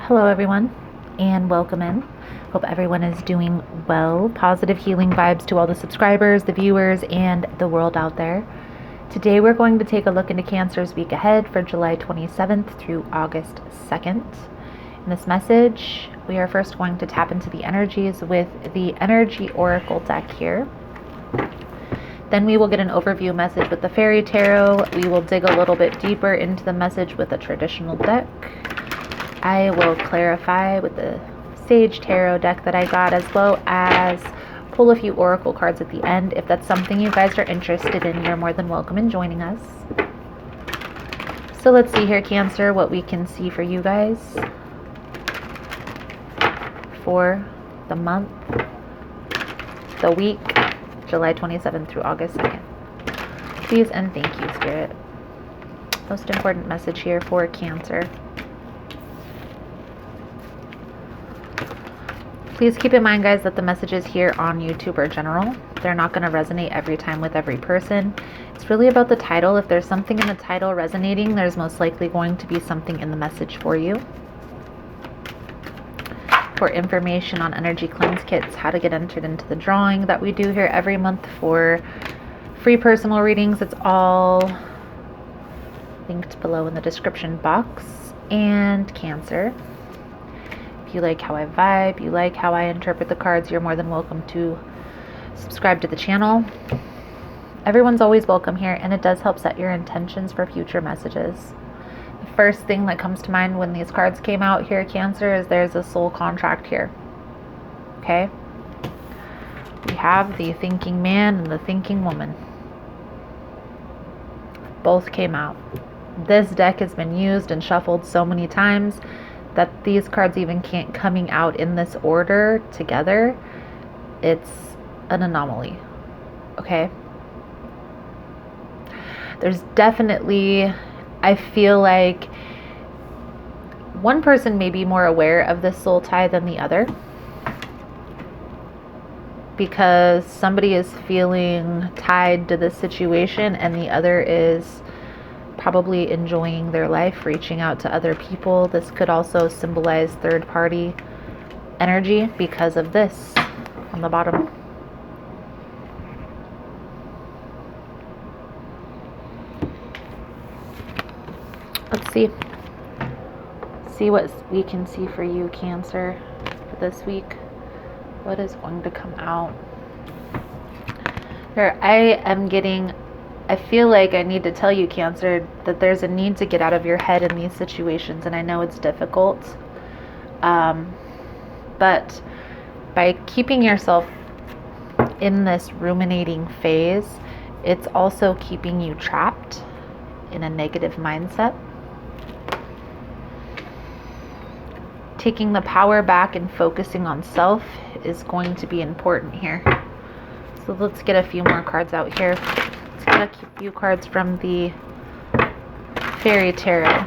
Hello everyone and welcome in. Hope everyone is doing well. Positive healing vibes to all the subscribers, the viewers, and the world out there. Today we're going to take a look into Cancer's week ahead for July 27th through August 2nd. In this message, we are first going to tap into the energies with the Energy Oracle deck here. Then we will get an overview message with the Fairy Tarot. We will dig a little bit deeper into the message with a traditional deck. I will clarify with the Sage Tarot deck that I got, as well as pull a few Oracle cards at the end. If that's something you guys are interested in, you're more than welcome in joining us. So let's see here, Cancer, what we can see for you guys for the month, the week, July 27th through August 2nd. Please and thank you, Spirit. Most important message here for Cancer. Please keep in mind, guys, that the messages here on YouTube are general. They're not going to resonate every time with every person. It's really about the title. If there's something in the title resonating, there's most likely going to be something in the message for you. For information on energy cleanse kits, how to get entered into the drawing that we do here every month for free personal readings, it's all linked below in the description box. And Cancer, you like how I vibe, you like how I interpret the cards, you're more than welcome to subscribe to the channel. Everyone's always welcome here, and it does help set your intentions for future messages. The first thing that comes to mind when these cards came out here, Cancer, is there's a soul contract here. Okay? We have the thinking man and the thinking woman. Both came out. This deck has been used and shuffled so many times that these cards even can't coming out in this order together. It's an anomaly. Okay? There's definitely, I feel like one person may be more aware of this soul tie than the other, because somebody is feeling tied to this situation and the other is probably enjoying their life, reaching out to other people. This could also symbolize third party energy because of this on the bottom. Let's see what we can see for you, Cancer, for this week. What is going to come out here? I feel like I need to tell you, Cancer, that there's a need to get out of your head in these situations, and I know it's difficult. But by keeping yourself in this ruminating phase, it's also keeping you trapped in a negative mindset. Taking the power back and focusing on self is going to be important here. So let's get a few more cards out here. Get a few cards from the Fairy Tarot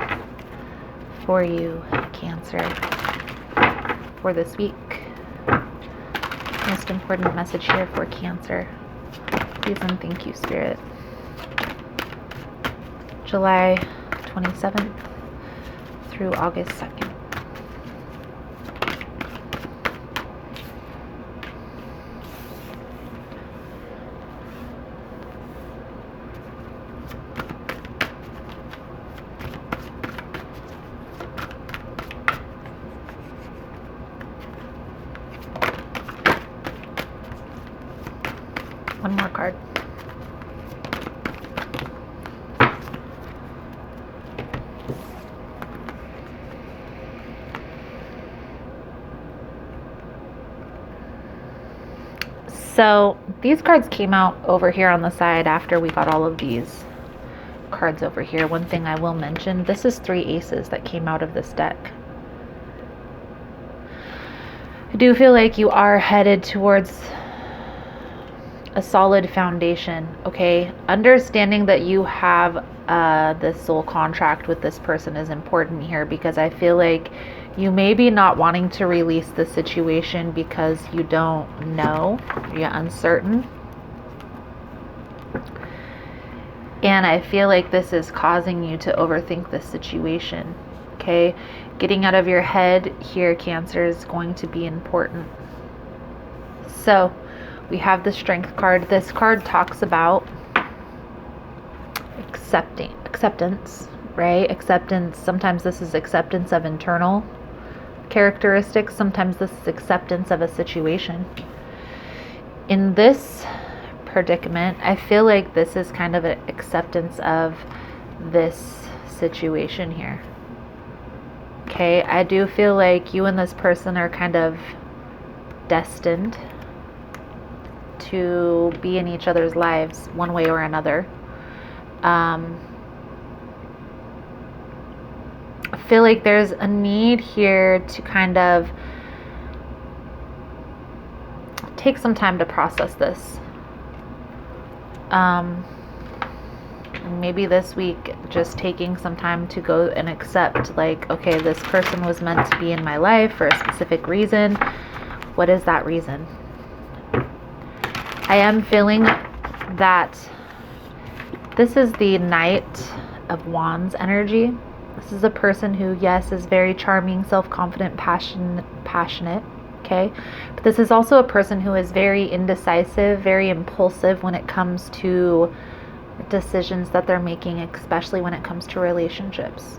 for you, Cancer, for this week. Most important message here for Cancer. Please and thank you, Spirit. July 27th through August 2nd. One more card. So these cards came out over here on the side after we got all of these cards over here. One thing I will mention, this is 3 aces that came out of this deck. I do feel like you are headed towards a solid foundation, okay? Understanding that you have this soul contract with this person is important here, because I feel like you may be not wanting to release the situation because you don't know, you're uncertain. And I feel like this is causing you to overthink this situation. Okay, getting out of your head here, Cancer, is going to be important. So we have the Strength card. This card talks about acceptance, right? Acceptance. Sometimes this is acceptance of internal characteristics. Sometimes this is acceptance of a situation. In this predicament, I feel like this is kind of an acceptance of this situation here. Okay, I do feel like you and this person are kind of destined to be in each other's lives one way or another. I feel like there's a need here to kind of take some time to process this. Maybe this week, just taking some time to go and accept, like, okay, this person was meant to be in my life for a specific reason. What is that reason? I am feeling that this is the Knight of Wands energy. This is a person who, yes, is very charming, self-confident, passionate, okay? But this is also a person who is very indecisive, very impulsive when it comes to decisions that they're making, especially when it comes to relationships.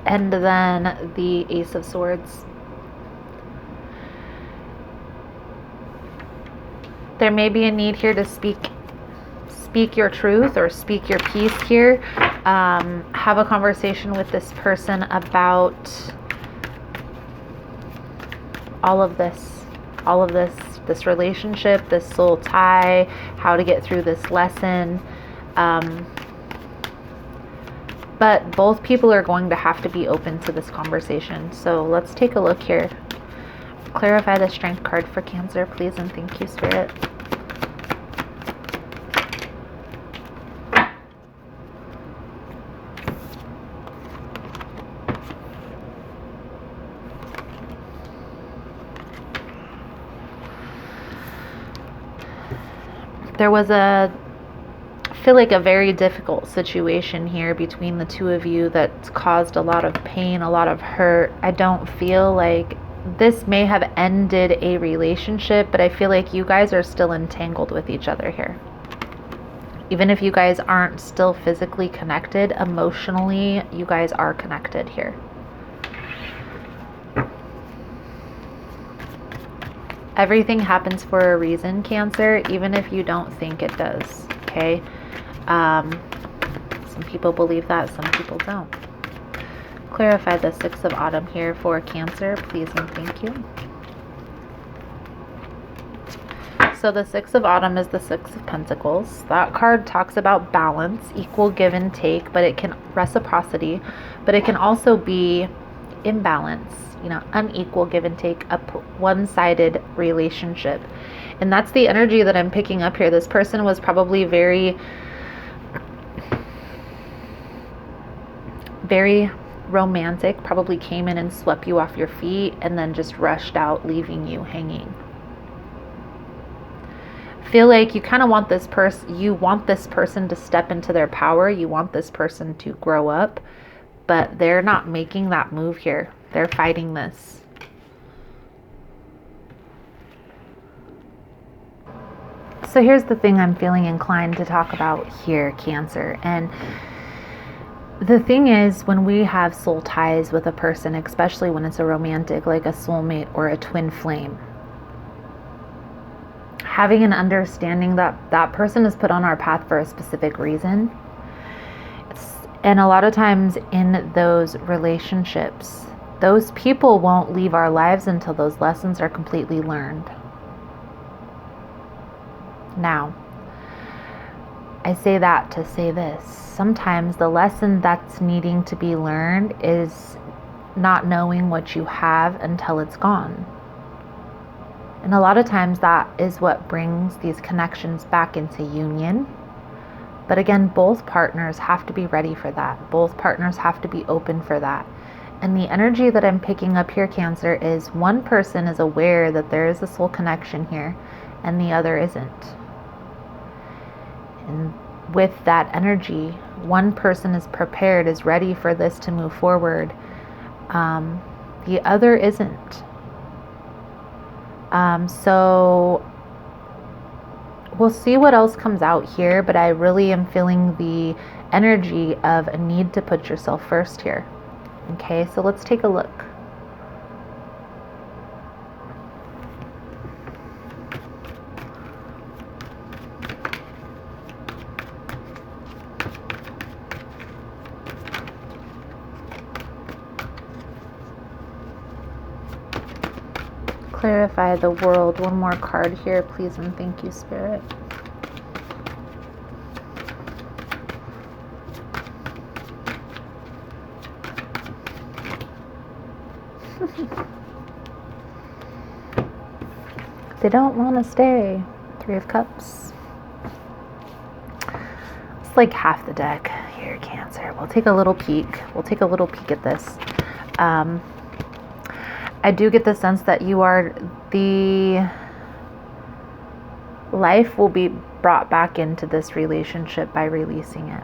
And then the Ace of Swords. There may be a need here to speak your truth or speak your piece here. Have a conversation with this person about all of this relationship, this soul tie, how to get through this lesson. But both people are going to have to be open to this conversation. So let's take a look here. Clarify the Strength card for Cancer, please, and thank you, Spirit. There was I feel like a very difficult situation here between the two of you that caused a lot of pain, a lot of hurt. I don't feel like this may have ended a relationship, but I feel like you guys are still entangled with each other here. Even if you guys aren't still physically connected, emotionally, you guys are connected here. Everything happens for a reason, Cancer, even if you don't think it does, okay? Some people believe that, some people don't. Clarify the Six of Autumn here for Cancer, please and thank you. So the Six of Autumn is the Six of Pentacles. That card talks about balance, equal give and take, but it can reciprocity, but it can also be imbalance, you know, unequal give and take, a one-sided relationship. And that's the energy that I'm picking up here. This person was probably very romantic, probably came in and swept you off your feet and then just rushed out, leaving you hanging. Feel like you kind of want this person to step into their power. You want this person to grow up, but they're not making that move here. They're fighting this. So here's the thing I'm feeling inclined to talk about here, Cancer. And the thing is, when we have soul ties with a person, especially when it's a romantic, like a soulmate or a twin flame, having an understanding that that person is put on our path for a specific reason. And a lot of times in those relationships, those people won't leave our lives until those lessons are completely learned. Now, I say that to say this. Sometimes the lesson that's needing to be learned is not knowing what you have until it's gone. And a lot of times that is what brings these connections back into union. But again, both partners have to be ready for that. Both partners have to be open for that. And the energy that I'm picking up here, Cancer, is one person is aware that there is a soul connection here and the other isn't. And with that energy, one person is prepared, is ready for this to move forward. The other isn't. So we'll see what else comes out here, but I really am feeling the energy of a need to put yourself first here. Okay, so let's take a look. Clarify the world. One more card here, please, and thank you, Spirit. They don't want to stay. 3 of Cups. It's like half the deck here, Cancer. We'll take a little peek. We'll take a little peek at this. I do get the sense that life will be brought back into this relationship by releasing it.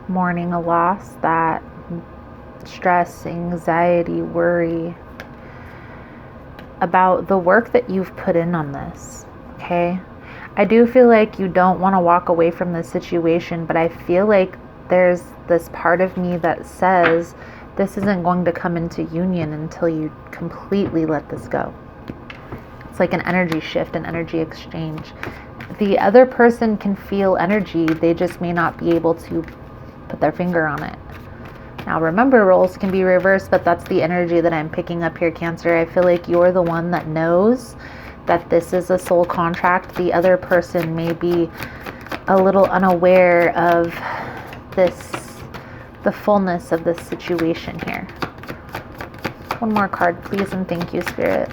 Mourning a loss, that stress, anxiety, worry about the work that you've put in on this, okay? I do feel like you don't want to walk away from this situation, but I feel like there's this part of me that says this isn't going to come into union until you completely let this go. It's like an energy shift, an energy exchange. The other person can feel energy, they just may not be able to put their finger on it. Now remember, roles can be reversed, but that's the energy that I'm picking up here, Cancer. I feel like you're the one that knows that this is a soul contract. The other person may be a little unaware of the fullness of this situation here. One more card, please, and thank you, Spirit.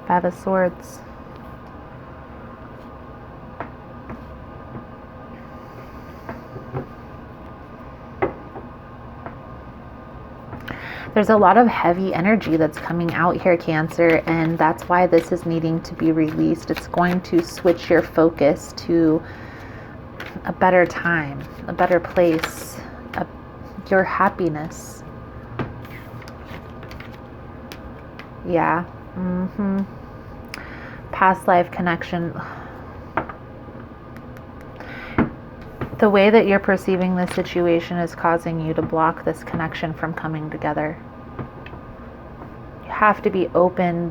Five of Swords. There's a lot of heavy energy that's coming out here, Cancer, and that's why this is needing to be released. It's going to switch your focus to a better time, a better place, your happiness. Yeah. Past life connection. The way that you're perceiving this situation is causing you to block this connection from coming together. You have to be open,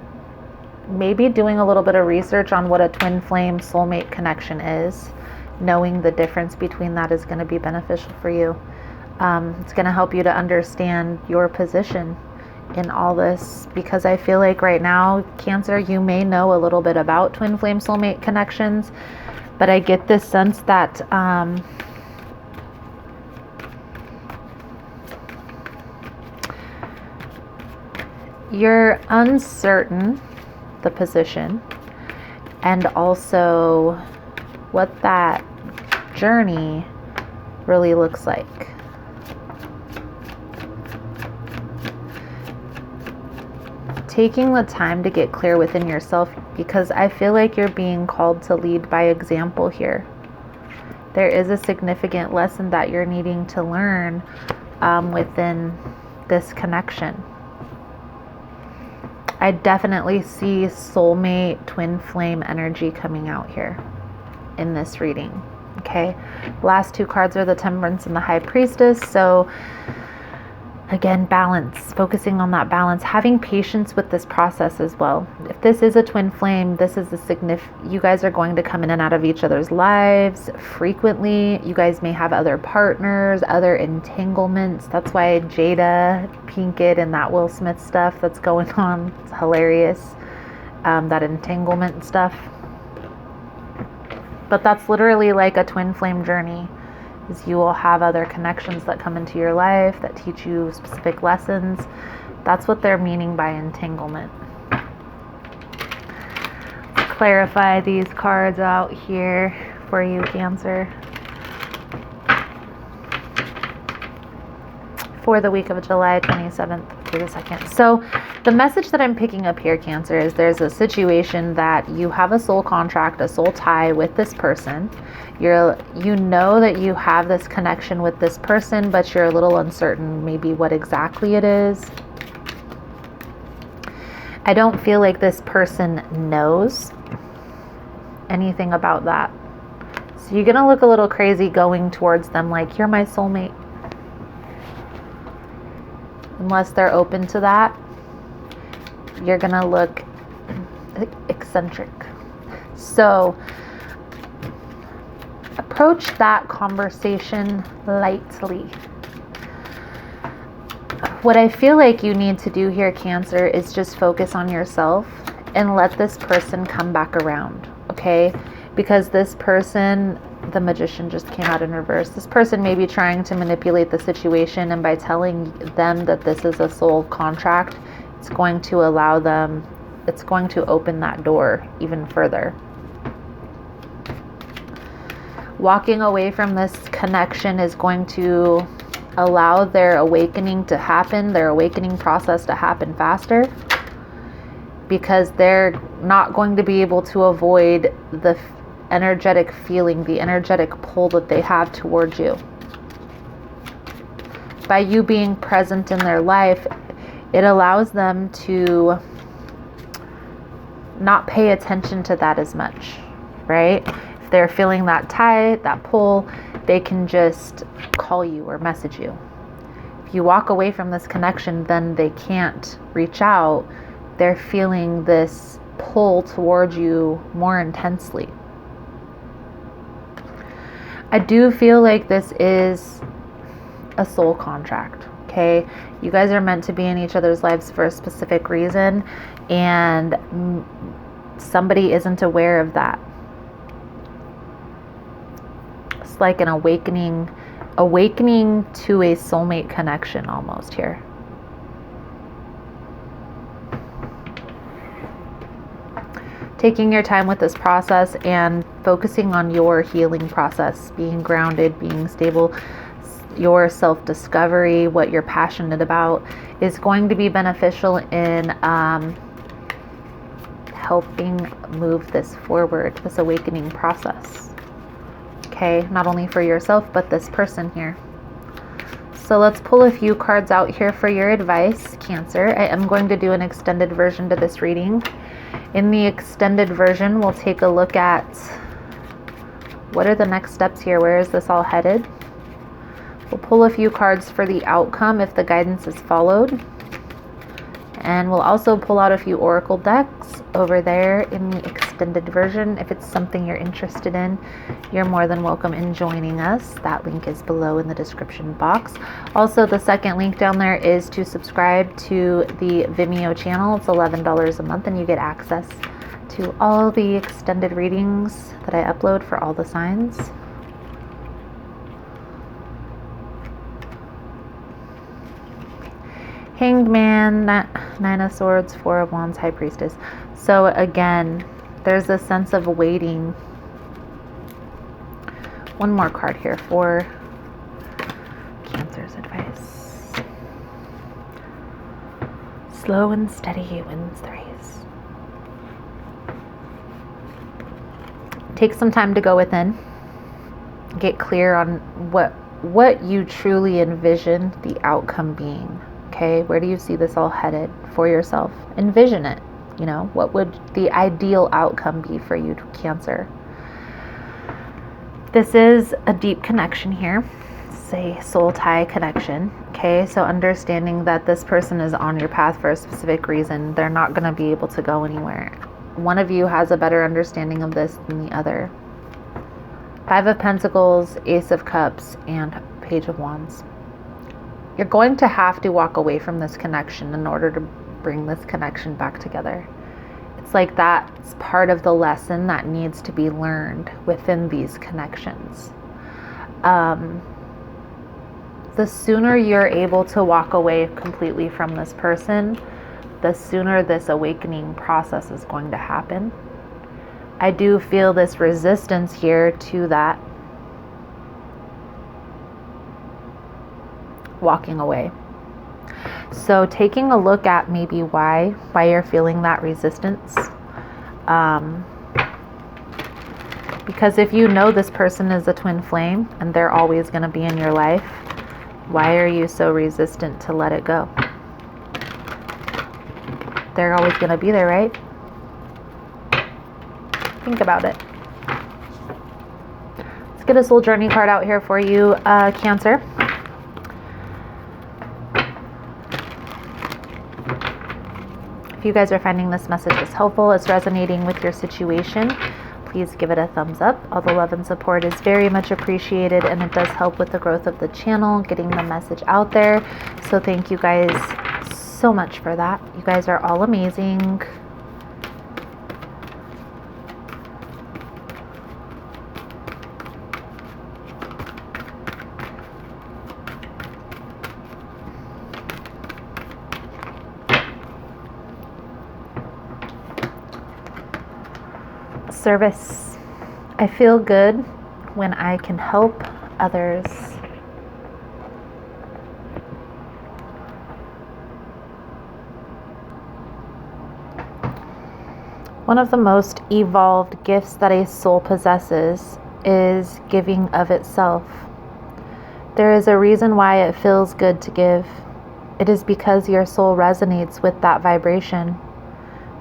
maybe doing a little bit of research on what a twin flame soulmate connection is. Knowing the difference between that is going to be beneficial for you. It's going to help you to understand your position in all this, because I feel like right now, Cancer, you may know a little bit about twin flame soulmate connections, but I get this sense that you're uncertain the position and also what that journey really looks like. Taking the time to get clear within yourself, because I feel like you're being called to lead by example here. There is a significant lesson that you're needing to learn within this connection. I definitely see soulmate, twin flame energy coming out here in this reading. Okay, last 2 cards are the Temperance and the High Priestess. So again, balance, focusing on that balance, having patience with this process as well. If this is a twin flame, this is you guys are going to come in and out of each other's lives frequently. You guys may have other partners, other entanglements. That's why Jada Pinkett and that Will Smith stuff that's going on, it's hilarious, that entanglement stuff. But that's literally like a twin flame journey. Is you will have other connections that come into your life that teach you specific lessons. That's what they're meaning by entanglement. Let's clarify these cards out here for you, Cancer. For the week of July 27th through the 2nd. So The message that I'm picking up here, Cancer, is there's a situation that you have a soul contract, a soul tie with this person. You know that you have this connection with this person, but you're a little uncertain maybe what exactly it is. I don't feel like this person knows anything about that. So you're going to look a little crazy going towards them like, you're my soulmate. Unless they're open to that, you're going to look eccentric. So approach that conversation lightly. What I feel like you need to do here, Cancer, is just focus on yourself and let this person come back around, okay? Because this person, the Magician just came out in reverse. This person may be trying to manipulate the situation, and by telling them that this is a soul contract, it's going to allow them, it's going to open that door even further. Walking away from this connection is going to allow their awakening to happen, their awakening process to happen faster, because they're not going to be able to avoid the energetic feeling, the energetic pull that they have towards you. By you being present in their life, it allows them to not pay attention to that as much, right? If they're feeling that tie, that pull, they can just call you or message you. If you walk away from this connection, then they can't reach out. They're feeling this pull towards you more intensely. I do feel like this is a soul contract, okay? You guys are meant to be in each other's lives for a specific reason, and somebody isn't aware of that. It's like an awakening to a soulmate connection almost here. Taking your time with this process and focusing on your healing process, being grounded, being stable, your self-discovery, what you're passionate about, is going to be beneficial in helping move this forward, this awakening process. Okay, not only for yourself, but this person here. So let's pull a few cards out here for your advice, Cancer. I am going to do an extended version to this reading. In the extended version, we'll take a look at what are the next steps here. Where is this all headed? We'll pull a few cards for the outcome if the guidance is followed. And we'll also pull out a few oracle decks over there in the extended version. If it's something you're interested in, you're more than welcome in joining us. That link is below in the description box. Also, the second link down there is to subscribe to the Vimeo channel. It's $11 a month, and you get access to all the extended readings that I upload for all the signs. Hanged Man, Nine of Swords, Four of Wands, High Priestess. So again, there's a sense of waiting. One more card here for Cancer's advice. Slow and steady wins the race. Take some time to go within. Get clear on what you truly envision the outcome being. Okay, where do you see this all headed for yourself? Envision it. You know, what would the ideal outcome be for you, Cancer? This is a deep connection here. It's a soul tie connection. Okay, so understanding that this person is on your path for a specific reason. They're not going to be able to go anywhere. One of you has a better understanding of this than the other. Five of Pentacles, Ace of Cups, and Page of Wands. You're going to have to walk away from this connection in order to bring this connection back together. It's like that's part of the lesson that needs to be learned within these connections. The sooner you're able to walk away completely from this person, the sooner this awakening process is going to happen. I do feel this resistance here to that walking away. So taking a look at maybe why you're feeling that resistance. Because if you know this person is a twin flame and they're always going to be in your life, why are you so resistant to let it go? They're always going to be there, right? Think about it. Let's get a soul journey card out here for you, Cancer. If you guys are finding this message is helpful, it's resonating with your situation, please give it a thumbs up. All the love and support is very much appreciated, and it does help with the growth of the channel, getting the message out there. So thank you guys so much for that. You guys are all amazing. Service. I feel good when I can help others. One of the most evolved gifts that a soul possesses is giving of itself. There is a reason why it feels good to give. It is because your soul resonates with that vibration.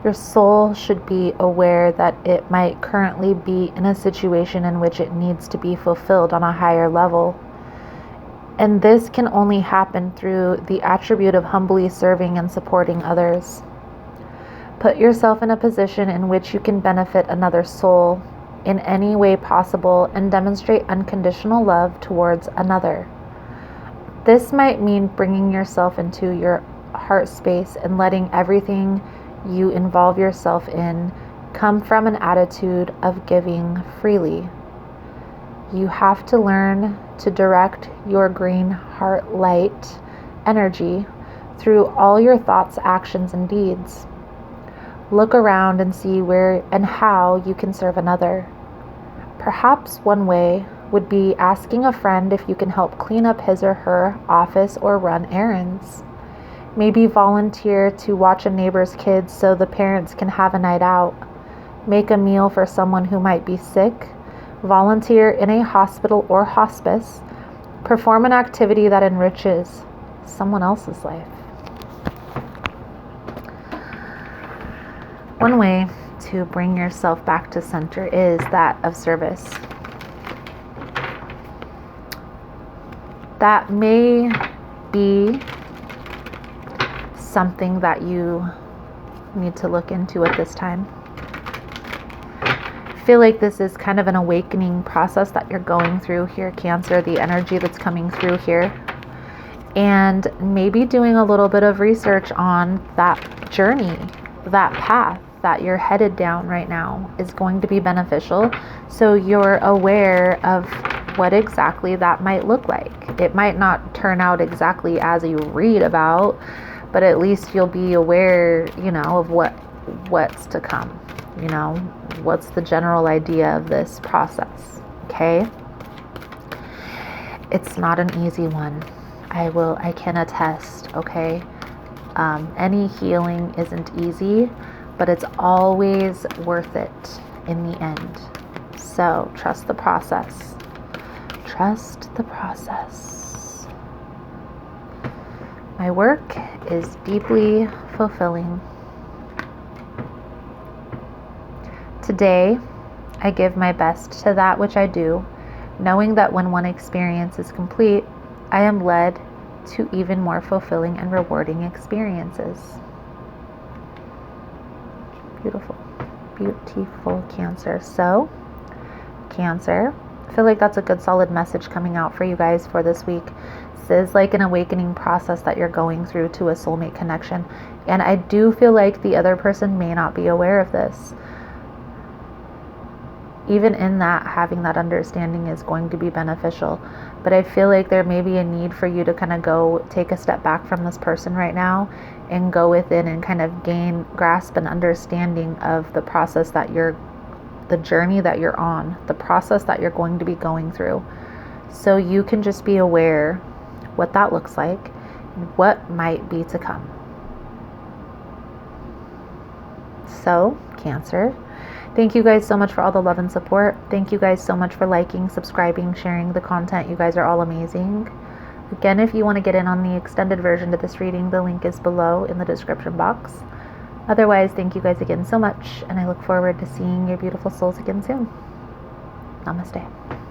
Your soul should be aware that it might currently be in a situation in which it needs to be fulfilled on a higher level. And this can only happen through the attribute of humbly serving and supporting others. Put yourself in a position in which you can benefit another soul in any way possible and demonstrate unconditional love towards another. This might mean bringing yourself into your heart space and letting everything you involve yourself in come from an attitude of giving freely. You have to learn to direct your green heart light energy through all your thoughts, actions, and deeds. Look around and see where and how you can serve another. Perhaps one way would be asking a friend if you can help clean up his or her office or run errands. Maybe volunteer to watch a neighbor's kids so the parents can have a night out. Make a meal for someone who might be sick. Volunteer in a hospital or hospice. Perform an activity that enriches someone else's life. One way to bring yourself back to center is that of service. That may be something that you need to look into at this time. I feel like this is kind of an awakening process that you're going through here, Cancer, the energy that's coming through here. And maybe doing a little bit of research on that journey, that path that you're headed down right now is going to be beneficial. So you're aware of what exactly that might look like. It might not turn out exactly as you read about, but at least you'll be aware, of what's to come. What's the general idea of this process, okay? It's not an easy one. I can attest, okay? Any healing isn't easy, but it's always worth it in the end. So trust the process. Trust the process. My work is deeply fulfilling. Today, I give my best to that which I do, knowing that when one experience is complete, I am led to even more fulfilling and rewarding experiences. Beautiful, beautiful, Cancer. So, Cancer, I feel like that's a good solid message coming out for you guys for this week. This is like an awakening process that you're going through to a soulmate connection. And I do feel like the other person may not be aware of this. Even in that, having that understanding is going to be beneficial. But I feel like there may be a need for you to kind of go take a step back from this person right now and go within and kind of grasp an understanding of the process that the journey that you're on, the process that you're going to be going through. So you can just be aware what that looks like. what might be to come. So, Cancer, thank you guys so much for all the love and support. Thank you guys so much for liking, subscribing, sharing the content. You guys are all amazing. Again, if you want to get in on the extended version to this reading, the link is below in the description box. Otherwise, thank you guys again so much, and I look forward to seeing your beautiful souls again soon. Namaste.